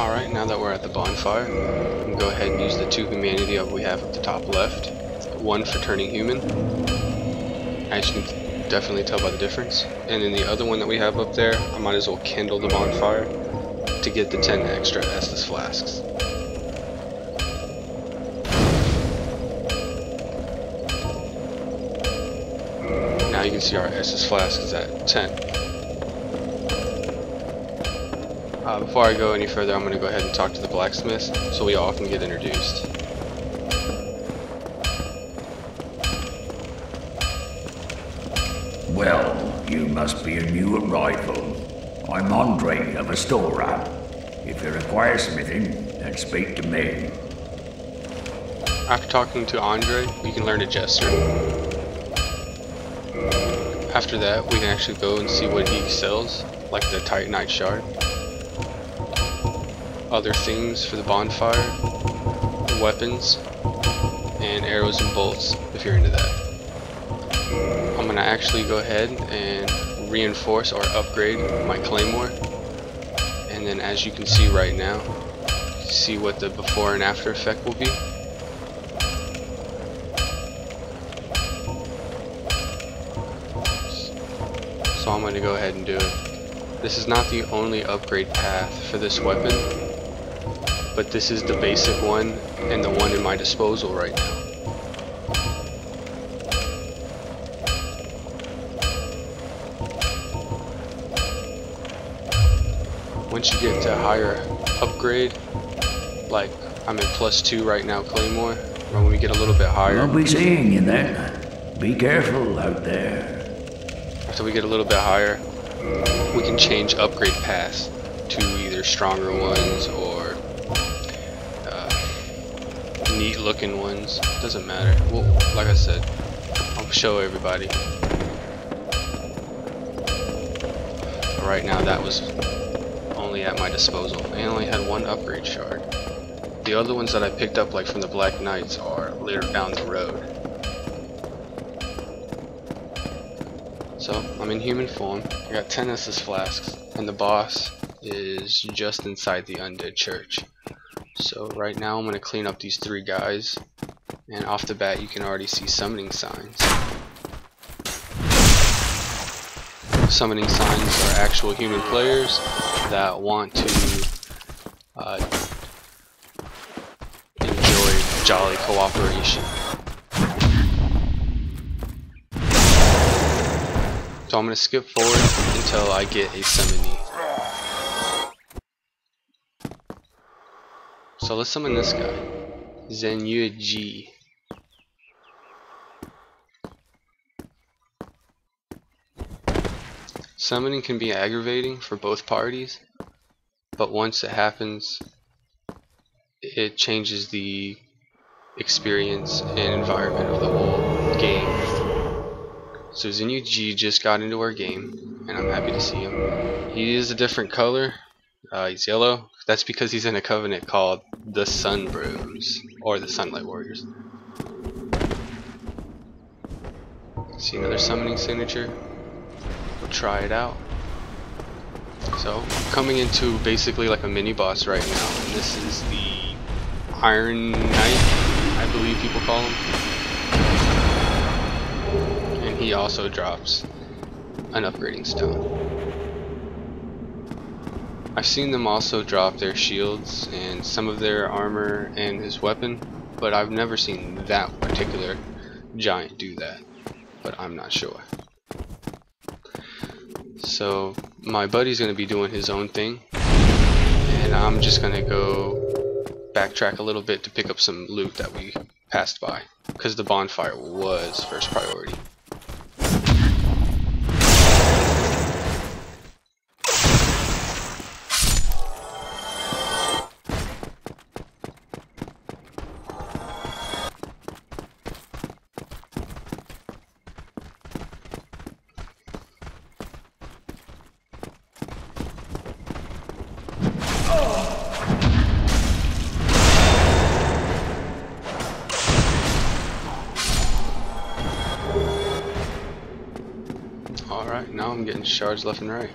Alright, now that we're at the bonfire, we can go ahead and use the 2 humanity up we have at the top left. 1 for turning human, as you can definitely tell by the difference. And then the other one that we have up there, I might as well kindle the bonfire to get the 10 extra Estus flasks. Now you can see our Estus flask is at 10. Before I go any further, I'm going to go ahead and talk to the blacksmith so we all can get introduced. Well, you must be a new arrival. I'm Andre of Astora. If you require smithing, then speak to me. After talking to Andre, we can learn a jester. After that, we can actually go and see what he sells, like the Titanite shard. Other things for the bonfire, weapons, and arrows and bolts, if you're into that. I'm going to actually go ahead and reinforce or upgrade my claymore. And then as you can see right now, see what the before and after effect will be. So I'm going to go ahead and do it. This is not the only upgrade path for this weapon, but this is the basic one and the one in my disposal right now. Once you get to higher upgrade, like I'm at +2 right now, claymore, when we get a little bit higher. I'll be seeing you then. Be careful out there. After we get a little bit higher, we can change upgrade paths to either stronger ones or neat looking ones. Doesn't matter. Well, like I said, I'll show everybody. But right now that was only at my disposal. I only had 1 upgrade shard. The other ones that I picked up, like from the Black Knights, are later down the road. So I'm in human form. I got 10 Estus flasks, and the boss is just inside the Undead church. So right now I'm going to clean up these 3 guys, and off the bat you can already see summoning signs. Summoning signs are actual human players that want to enjoy jolly cooperation. So I'm going to skip forward until I get a summoning. So let's summon this guy, Zenyu Ji. Summoning can be aggravating for both parties, but once it happens, it changes the experience and environment of the whole game. So Zenyu Ji just got into our game, and I'm happy to see him. He is a different color. He's yellow. That's because he's in a covenant called the Sun Bros, or the Sunlight Warriors. See another summoning signature. We'll try it out. So coming into basically like a mini boss right now, and this is the Iron Knight, I believe people call him. And he also drops an upgrading stone. I've seen them also drop their shields and some of their armor and his weapon, but I've never seen that particular giant do that, but I'm not sure. So my buddy's going to be doing his own thing, and I'm just going to go backtrack a little bit to pick up some loot that we passed by, because the bonfire was first priority. Alright, now I'm getting shards left and right.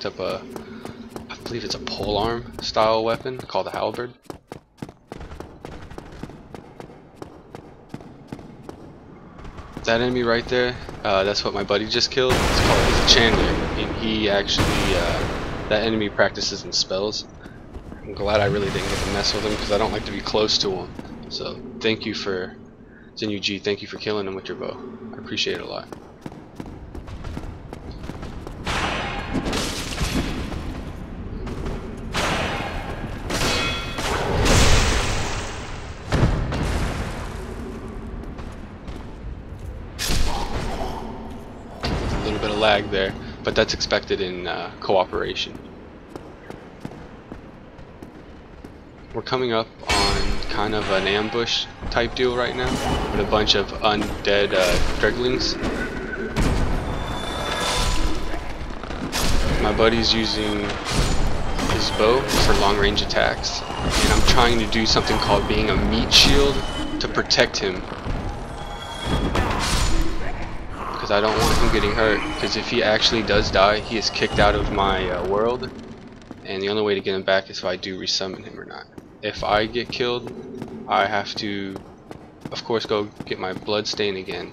picked up a, I believe it's a polearm style weapon called a halberd. That enemy right there, that's what my buddy just killed. It's a Chandler, and he actually, that enemy practices in spells. I'm glad I really didn't get to mess with him because I don't like to be close to him. So thank you for, ZenuG, thank you for killing him with your bow. I appreciate it a lot. A little bit of lag there, but that's expected in cooperation. We're coming up on kind of an ambush type deal right now with a bunch of undead dreglings. My buddy's using his bow for long range attacks, and I'm trying to do something called being a meat shield to protect him, because I don't want him getting hurt, because if he actually does die, he is kicked out of my world, and the only way to get him back is if I do resummon him or not. If I get killed, I have to, of course, go get my bloodstain again,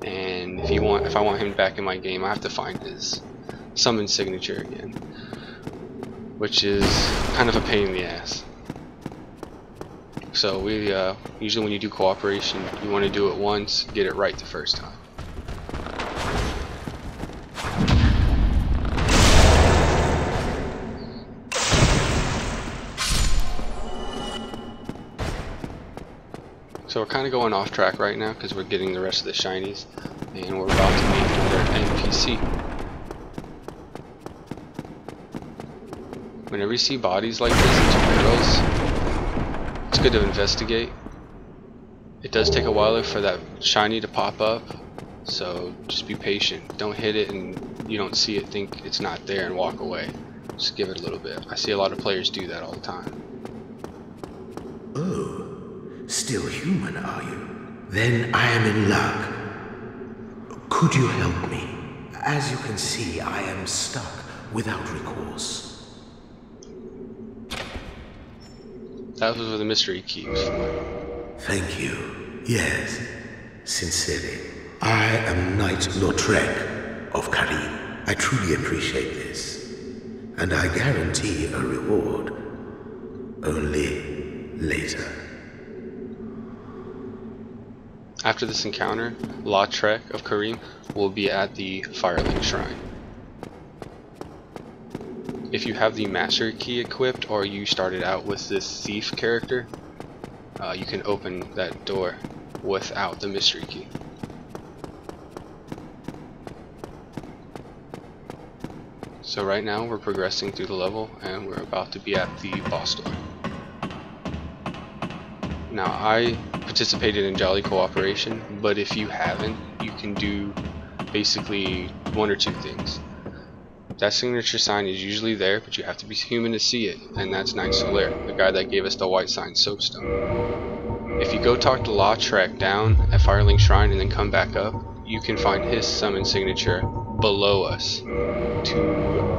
and if I want him back in my game, I have to find his summon signature again, which is kind of a pain in the ass. So we usually when you do cooperation, you want to do it once, get it right the first time. So we're kind of going off track right now because we're getting the rest of the shinies, and we're about to meet another NPC. Whenever you see bodies like this in tutorials, it's good to investigate. It does take a while for that shiny to pop up, so just be patient. Don't hit it and you don't see it, think it's not there and walk away. Just give it a little bit. I see a lot of players do that all the time. Oh. Still human, are you? Then I am in luck. Could you help me? As you can see, I am stuck without recourse. That was where the mystery key was for. Thank you. Yes, sincerely. I am Knight Lautrec of Karim. I truly appreciate this, and I guarantee a reward. Only later. After this encounter, Lautrec of Karim will be at the Firelink Shrine. If you have the Master Key equipped, or you started out with this Thief character, you can open that door without the Mystery Key. So right now we're progressing through the level, and we're about to be at the boss door. Now I participated in Jolly Cooperation, but if you haven't, you can do basically one or two things. That signature sign is usually there, but you have to be human to see it, and that's Knight Solaire, the guy that gave us the white sign soapstone. If you go talk to Lautrec down at Firelink Shrine and then come back up, you can find his summon signature below us.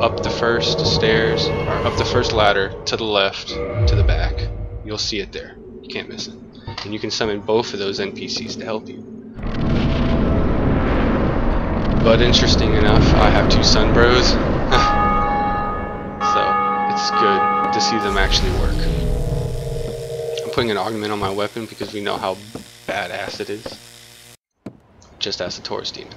Up the first stairs, or up the first ladder, to the left, to the back. You'll see it there. You can't miss it. And you can summon both of those NPCs to help you. But interesting enough, I have two Sun Bros, so it's good to see them actually work. I'm putting an augment on my weapon because we know how badass it is. Just ask the Taurus Demon.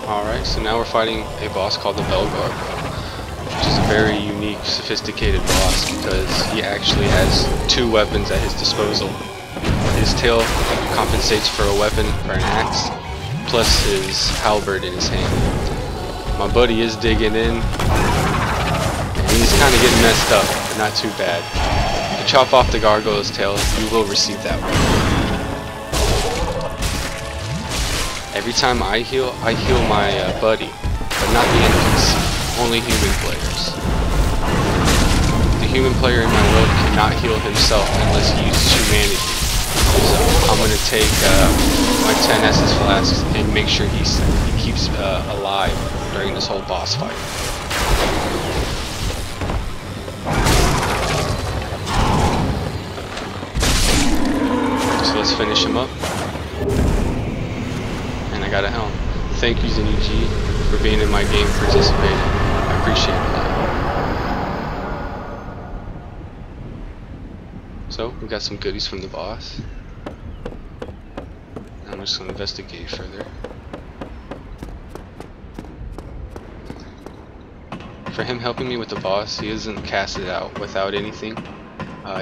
Alright, so now we're fighting a boss called the Belgar, which is a very unique, sophisticated boss because he actually has two weapons at his disposal. His tail compensates for a weapon, for an axe, plus his halberd in his hand. My buddy is digging in, and he's kind of getting messed up, but not too bad. If you chop off the gargoyle's tail, you will receive that one. Every time I heal my buddy, but not the enemies, only human players. The human player in my world cannot heal himself unless he uses humanity. So I'm going to take my 10 essence flasks and make sure he keeps alive during this whole boss fight. So let's finish him up. And I got a helm. Thank you, Zenigi, for being in my game, participating. I appreciate that. So we got some goodies from the boss. I'm just going to investigate further. For him helping me with the boss, he isn't casted out without anything.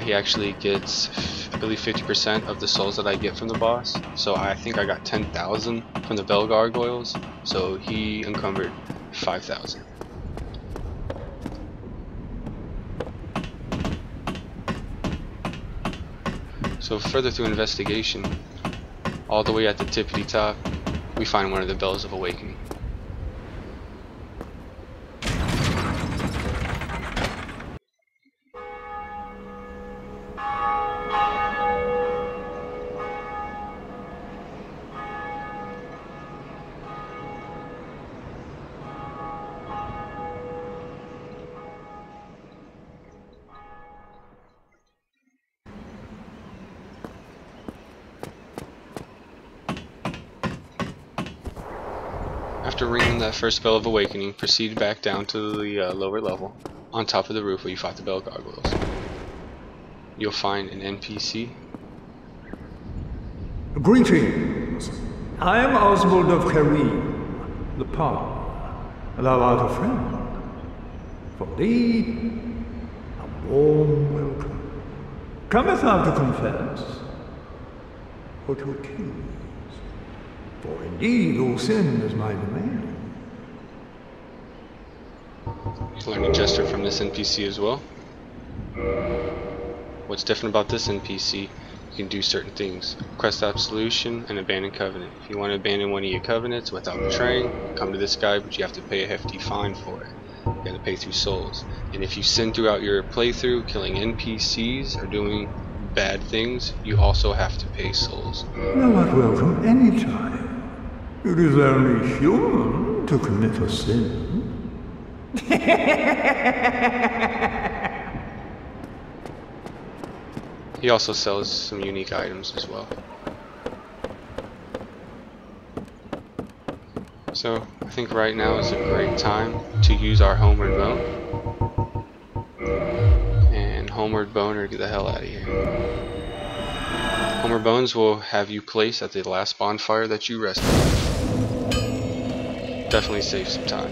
He actually gets, I believe, 50% of the souls that I get from the boss. So I think I got 10,000 from the bell gargoyles. So he encumbered 5,000. So further through investigation, all the way at the tippity top, we find one of the bells of awakening. After ringing that first bell of awakening, proceed back down to the lower level, on top of the roof where you fought the bell gargoyles. You'll find an NPC. Greetings. I am Oswald of Kareem, the Power. Thou art a friend. For thee, a warm welcome. Cometh thou to confess, or to accuse? For indeed all sin is my domain. You learn a gesture from this NPC as well. What's different about this NPC, you can do certain things. Request absolution and abandon covenant. If you want to abandon one of your covenants without betraying, come to this guy, but you have to pay a hefty fine for it. You have to pay through souls. And if you sin throughout your playthrough, killing NPCs or doing bad things, you also have to pay souls. Thou art welcome any time. It is only human to commit a sin. He also sells some unique items as well. So I think right now is a great time to use our homeward bone. And homeward bone or get the hell out of here. Homeward bones will have you place at the last bonfire that you rested. Definitely save some time.